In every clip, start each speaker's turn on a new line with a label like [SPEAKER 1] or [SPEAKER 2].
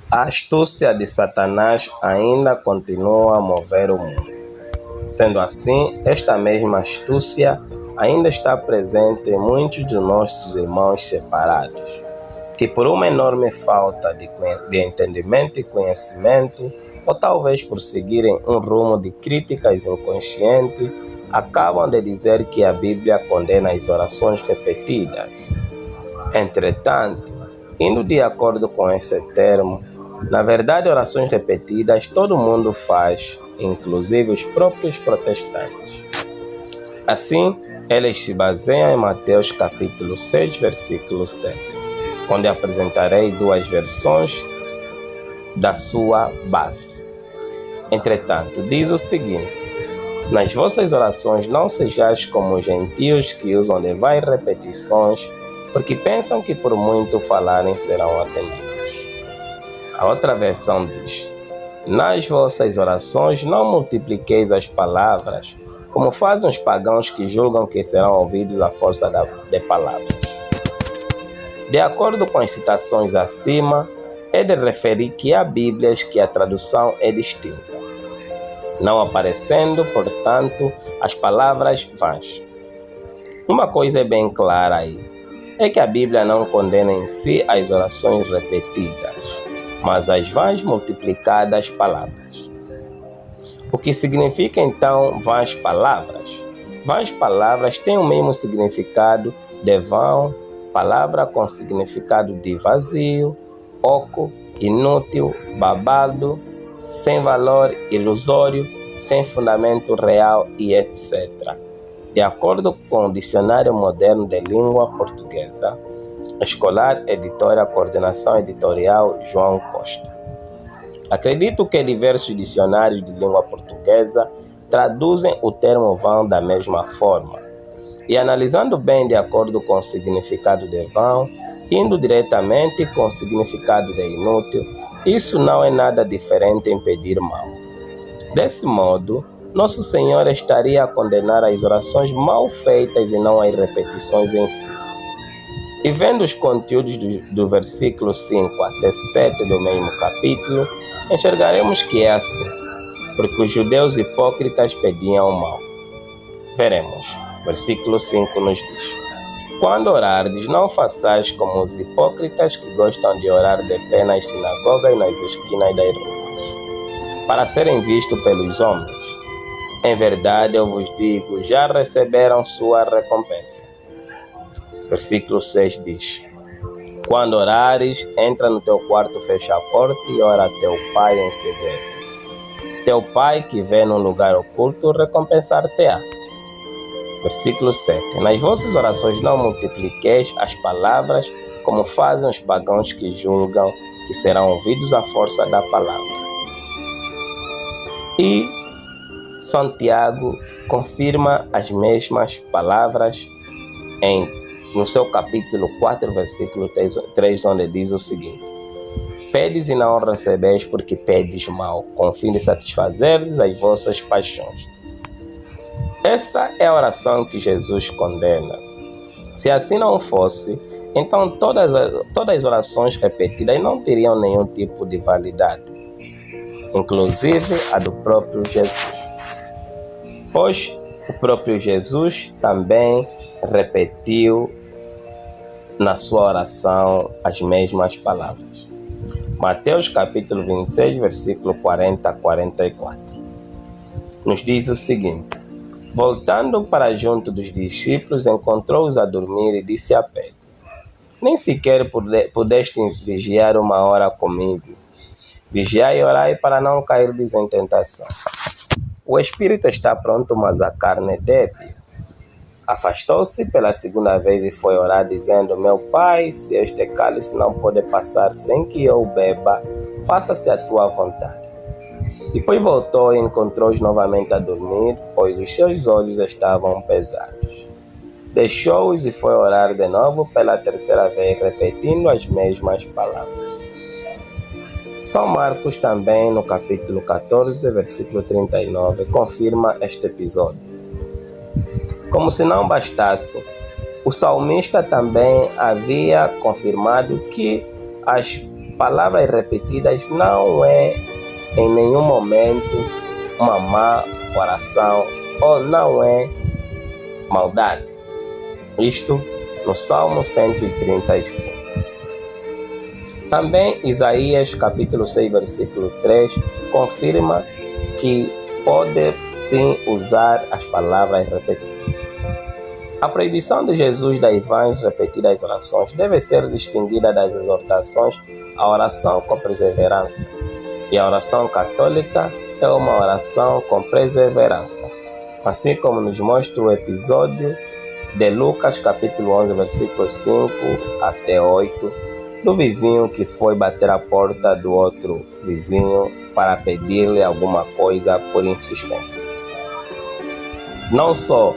[SPEAKER 1] A astúcia de Satanás ainda continua a mover o mundo. Sendo assim, esta mesma astúcia ainda está presente em muitos de nossos irmãos separados, que por uma enorme falta de entendimento e conhecimento, ou talvez por seguirem um rumo de críticas inconscientes, acabam de dizer que a Bíblia condena as orações repetidas. Entretanto, indo de acordo com esse termo, na verdade, orações repetidas todo mundo faz, inclusive os próprios protestantes. Assim, eles se baseiam em Mateus capítulo 6, versículo 7, onde apresentarei duas versões da sua base. Entretanto, diz o seguinte: nas vossas orações não sejais como os gentios que usam de várias repetições, porque pensam que por muito falarem serão atendidos. A outra versão diz: nas vossas orações não multipliqueis as palavras, como fazem os pagãos que julgam que serão ouvidos à força de palavras. De acordo com as citações acima, é de referir que há Bíblias que a tradução é distinta, não aparecendo, portanto, as palavras vãs. Uma coisa é bem clara aí, é que a Bíblia não condena em si as orações repetidas, mas as vãs multiplicadas palavras. O que significa então vãs palavras? Vãs palavras têm o mesmo significado de vão, palavra com significado de vazio, oco, inútil, babado, sem valor, ilusório, sem fundamento real e etc. De acordo com o Dicionário Moderno de Língua Portuguesa, Escolar, Editora, Coordenação Editorial, João Costa. Acredito que diversos dicionários de língua portuguesa traduzem o termo vão da mesma forma. E analisando bem de acordo com o significado de vão, indo diretamente com o significado de inútil, isso não é nada diferente em pedir mal. Desse modo, Nosso Senhor estaria a condenar as orações mal feitas e não as repetições em si. E vendo os conteúdos do versículo 5 até 7 do mesmo capítulo, enxergaremos que é assim, porque os judeus hipócritas pediam o mal. Veremos, versículo 5 nos diz: quando orardes, não façais como os hipócritas que gostam de orar de pé nas sinagogas e nas esquinas das ruas, para serem vistos pelos homens. Em verdade, eu vos digo, já receberam sua recompensa. Versículo 6 diz: quando orares, entra no teu quarto, fecha a porta e ora a teu Pai em segredo. Teu Pai que vê no lugar oculto recompensar-te-á. Versículo 7. Nas vossas orações não multipliqueis as palavras, como fazem os pagãos que julgam que serão ouvidos à força da palavra. E Santiago confirma as mesmas palavras no seu capítulo 4, versículo 3, onde diz o seguinte: pedes e não recebeis, porque pedes mal, com o fim de satisfazeres as vossas paixões. Essa é a oração que Jesus condena. Se assim não fosse, então todas as orações repetidas não teriam nenhum tipo de validade, inclusive a do próprio Jesus. Pois o próprio Jesus também repetiu na sua oração as mesmas palavras. Mateus capítulo 26, versículo 40 a 44. Nos diz o seguinte: voltando para junto dos discípulos, encontrou-os a dormir e disse a Pedro: nem sequer pudeste vigiar uma hora comigo. Vigiai e orai para não cairdes em tentação. O espírito está pronto, mas a carne é débil. Afastou-se pela segunda vez e foi orar, dizendo: meu Pai, se este cálice não pode passar sem que eu o beba, faça-se a tua vontade. Depois voltou e encontrou-os novamente a dormir, pois os seus olhos estavam pesados. Deixou-os e foi orar de novo pela terceira vez, repetindo as mesmas palavras. São Marcos também, no capítulo 14, versículo 39, confirma este episódio. Como se não bastasse, o salmista também havia confirmado que as palavras repetidas não é em nenhum momento uma má oração ou não é maldade. Isto no Salmo 135. Também Isaías capítulo 6, versículo 3, confirma que pode sim usar as palavras repetidas. A proibição de Jesus das vãs repetidas orações deve ser distinguida das exortações à oração com perseverança. E a oração católica é uma oração com perseverança, assim como nos mostra o episódio de Lucas capítulo 11, versículo 5 até 8, do vizinho que foi bater a porta do outro vizinho para pedir-lhe alguma coisa por insistência. Não só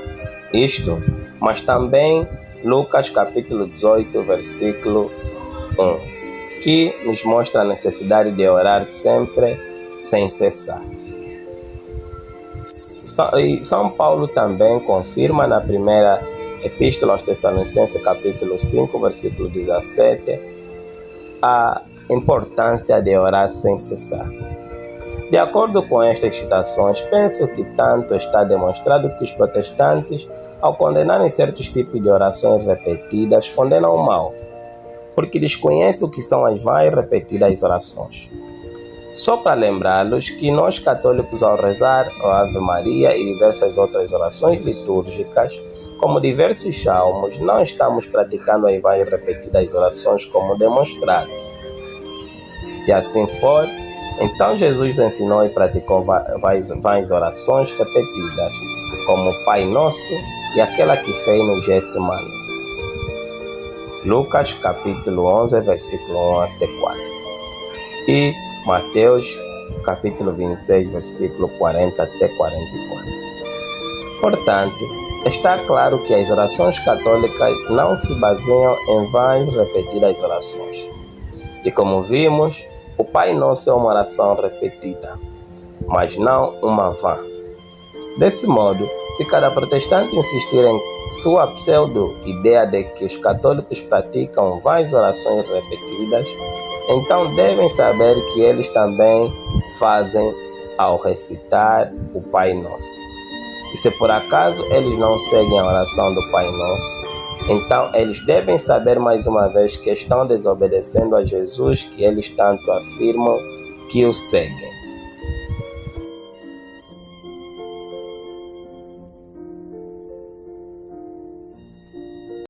[SPEAKER 1] isto, mas também Lucas capítulo 18, versículo 1, que nos mostra a necessidade de orar sempre sem cessar. São Paulo também confirma na primeira Epístola aos Tessalonicenses capítulo 5, versículo 17, a importância de orar sem cessar. De acordo com estas citações, penso que tanto está demonstrado que os protestantes, ao condenarem certos tipos de orações repetidas, condenam o mal, porque desconhecem o que são as vãs repetidas orações. Só para lembrá-los que nós católicos, ao rezar a Ave Maria e diversas outras orações litúrgicas, como diversos salmos, não estamos praticando as vãs repetidas orações como demonstrado. Se assim for, então Jesus ensinou e praticou vãs orações repetidas, como o Pai Nosso e aquela que fez no Getsemane. Lucas capítulo 11, versículo 1 até 4. E Mateus capítulo 26, versículo 40 até 44. Portanto, está claro que as orações católicas não se baseiam em vãs repetidas orações. E como vimos, o Pai Nosso é uma oração repetida, mas não uma vã. Desse modo, se cada protestante insistir em sua pseudo-ideia de que os católicos praticam vãs orações repetidas, então devem saber que eles também fazem ao recitar o Pai Nosso. E se por acaso eles não seguem a oração do Pai Nosso, então eles devem saber mais uma vez que estão desobedecendo a Jesus, que eles tanto afirmam que o seguem.